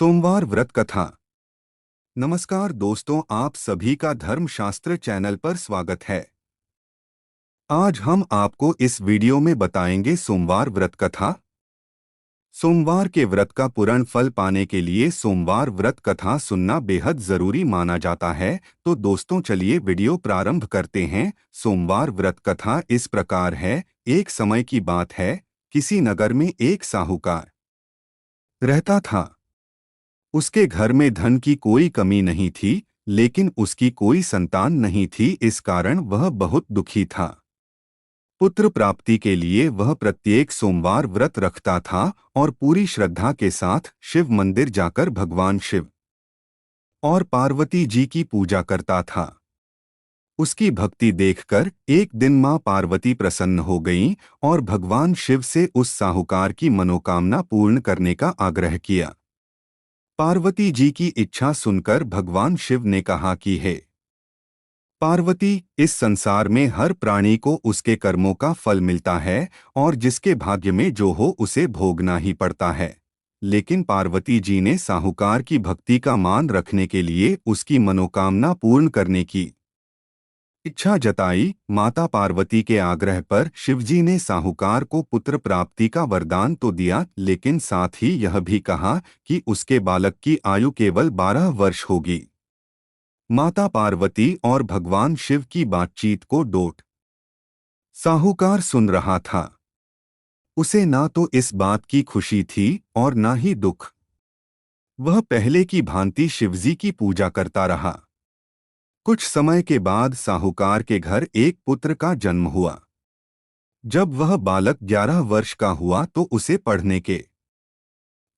सोमवार व्रत कथा। नमस्कार दोस्तों, आप सभी का धर्मशास्त्र चैनल पर स्वागत है। आज हम आपको इस वीडियो में बताएंगे सोमवार व्रत कथा। सोमवार के व्रत का पूर्ण फल पाने के लिए सोमवार व्रत कथा सुनना बेहद जरूरी माना जाता है। तो दोस्तों चलिए वीडियो प्रारंभ करते हैं। सोमवार व्रत कथा इस प्रकार है। एक समय की बात है, किसी नगर में एक साहूकार रहता था। उसके घर में धन की कोई कमी नहीं थी, लेकिन उसकी कोई संतान नहीं थी। इस कारण वह बहुत दुखी था। पुत्र प्राप्ति के लिए वह प्रत्येक सोमवार व्रत रखता था और पूरी श्रद्धा के साथ शिव मंदिर जाकर भगवान शिव और पार्वती जी की पूजा करता था। उसकी भक्ति देखकर एक दिन मां पार्वती प्रसन्न हो गईं और भगवान शिव से उस साहूकार की मनोकामना पूर्ण करने का आग्रह किया। पार्वती जी की इच्छा सुनकर भगवान शिव ने कहा कि हे पार्वती, इस संसार में हर प्राणी को उसके कर्मों का फल मिलता है और जिसके भाग्य में जो हो उसे भोगना ही पड़ता है। लेकिन पार्वती जी ने साहूकार की भक्ति का मान रखने के लिए उसकी मनोकामना पूर्ण करने की इच्छा जताई। माता पार्वती के आग्रह पर शिवजी ने साहूकार को पुत्र प्राप्ति का वरदान तो दिया, लेकिन साथ ही यह भी कहा कि उसके बालक की आयु केवल 12 वर्ष होगी। माता पार्वती और भगवान शिव की बातचीत को डोट साहूकार सुन रहा था। उसे ना तो इस बात की खुशी थी और ना ही दुख। वह पहले की भांति शिवजी की पूजा करता रहा। कुछ समय के बाद साहूकार के घर एक पुत्र का जन्म हुआ। जब वह बालक 11 वर्ष का हुआ तो उसे पढ़ने के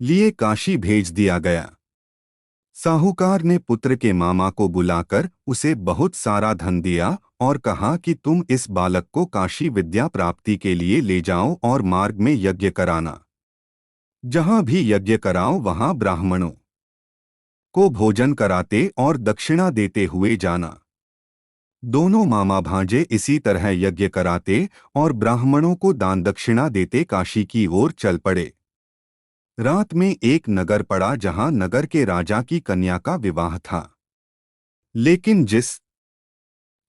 लिए काशी भेज दिया गया। साहूकार ने पुत्र के मामा को बुलाकर उसे बहुत सारा धन दिया और कहा कि तुम इस बालक को काशी विद्या प्राप्ति के लिए ले जाओ और मार्ग में यज्ञ कराना। जहां भी यज्ञ कराओ वहां ब्राह्मणों को भोजन कराते और दक्षिणा देते हुए जाना। दोनों मामा भांजे इसी तरह यज्ञ कराते और ब्राह्मणों को दान दक्षिणा देते काशी की ओर चल पड़े। रात में एक नगर पड़ा जहां नगर के राजा की कन्या का विवाह था। लेकिन जिस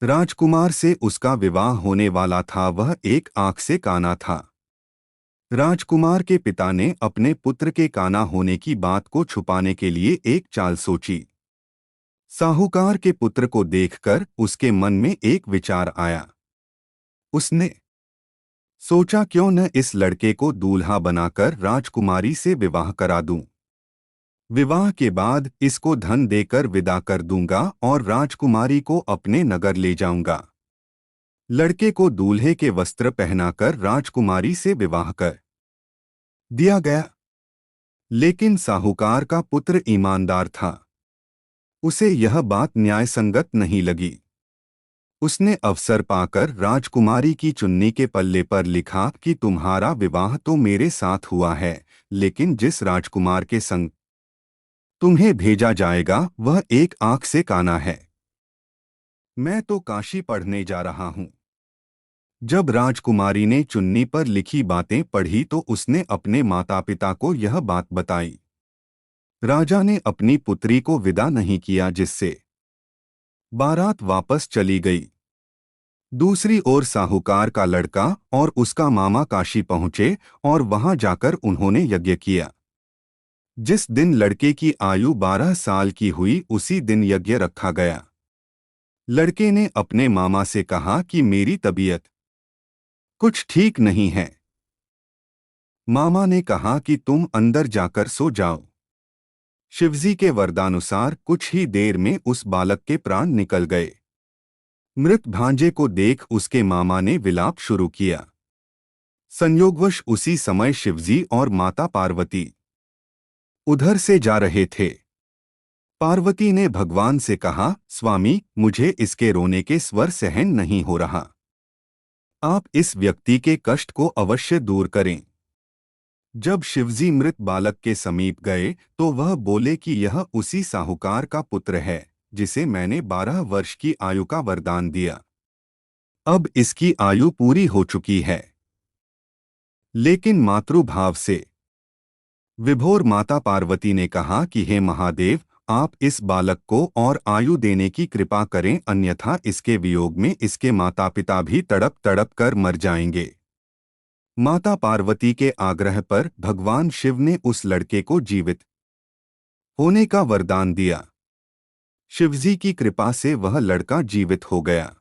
राजकुमार से उसका विवाह होने वाला था वह एक आंख से काना था। राजकुमार के पिता ने अपने पुत्र के काना होने की बात को छुपाने के लिए एक चाल सोची। साहूकार के पुत्र को देखकर उसके मन में एक विचार आया। उसने सोचा, क्यों न इस लड़के को दूल्हा बनाकर राजकुमारी से विवाह करा दूं। विवाह के बाद इसको धन देकर विदा कर दूंगा और राजकुमारी को अपने नगर ले जाऊंगा। लड़के को दूल्हे के वस्त्र पहनाकर राजकुमारी से विवाह कर दिया गया। लेकिन साहूकार का पुत्र ईमानदार था। उसे यह बात न्यायसंगत नहीं लगी। उसने अवसर पाकर राजकुमारी की चुन्नी के पल्ले पर लिखा कि तुम्हारा विवाह तो मेरे साथ हुआ है, लेकिन जिस राजकुमार के संग तुम्हें भेजा जाएगा वह एक आंख से काना है। मैं तो काशी पढ़ने जा रहा हूं। जब राजकुमारी ने चुन्नी पर लिखी बातें पढ़ी तो उसने अपने माता पिता को यह बात बताई। राजा ने अपनी पुत्री को विदा नहीं किया, जिससे बारात वापस चली गई। दूसरी ओर साहूकार का लड़का और उसका मामा काशी पहुंचे और वहां जाकर उन्होंने यज्ञ किया। जिस दिन लड़के की आयु 12 साल की हुई उसी दिन यज्ञ रखा गया। लड़के ने अपने मामा से कहा कि मेरी तबीयत कुछ ठीक नहीं है। मामा ने कहा कि तुम अंदर जाकर सो जाओ। शिवजी के वरदानुसार कुछ ही देर में उस बालक के प्राण निकल गए। मृत भांजे को देख उसके मामा ने विलाप शुरू किया। संयोगवश उसी समय शिवजी और माता पार्वती उधर से जा रहे थे। पार्वती ने भगवान से कहा, स्वामी, मुझे इसके रोने के स्वर सहन नहीं हो रहा। आप इस व्यक्ति के कष्ट को अवश्य दूर करें। जब शिवजी मृत बालक के समीप गए तो वह बोले कि यह उसी साहूकार का पुत्र है जिसे मैंने 12 वर्ष की आयु का वरदान दिया। अब इसकी आयु पूरी हो चुकी है, लेकिन मातृभाव से विभोर माता पार्वती ने कहा कि हे महादेव, आप इस बालक को और आयु देने की कृपा करें, अन्यथा इसके वियोग में इसके माता पिता भी तड़प तड़प कर मर जाएंगे। माता पार्वती के आग्रह पर भगवान शिव ने उस लड़के को जीवित होने का वरदान दिया। शिवजी की कृपा से वह लड़का जीवित हो गया।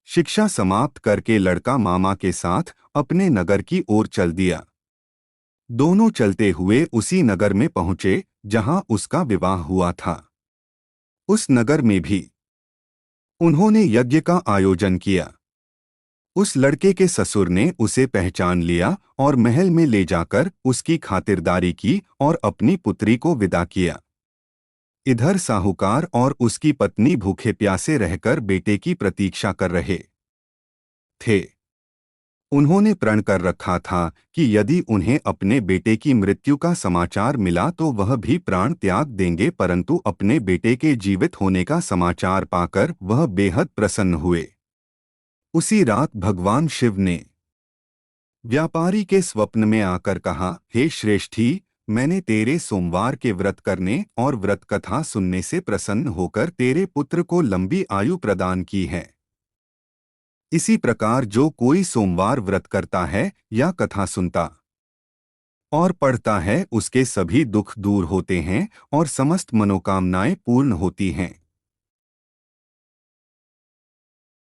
शिक्षा समाप्त करके लड़का मामा के साथ अपने नगर की ओर चल दिया। दोनों चलते हुए उसी नगर में पहुंचे जहां उसका विवाह हुआ था। उस नगर में भी उन्होंने यज्ञ का आयोजन किया। उस लड़के के ससुर ने उसे पहचान लिया और महल में ले जाकर उसकी खातिरदारी की और अपनी पुत्री को विदा किया। इधर साहूकार और उसकी पत्नी भूखे प्यासे रहकर बेटे की प्रतीक्षा कर रहे थे। उन्होंने प्रण कर रखा था कि यदि उन्हें अपने बेटे की मृत्यु का समाचार मिला तो वह भी प्राण त्याग देंगे, परंतु अपने बेटे के जीवित होने का समाचार पाकर वह बेहद प्रसन्न हुए। उसी रात भगवान शिव ने व्यापारी के स्वप्न में आकर कहा, हे श्रेष्ठी, मैंने तेरे सोमवार के व्रत करने और व्रत कथा सुनने से प्रसन्न होकर तेरे पुत्र को लंबी आयु प्रदान की है। इसी प्रकार जो कोई सोमवार व्रत करता है या कथा सुनता और पढ़ता है उसके सभी दुख दूर होते हैं और समस्त मनोकामनाएं पूर्ण होती हैं।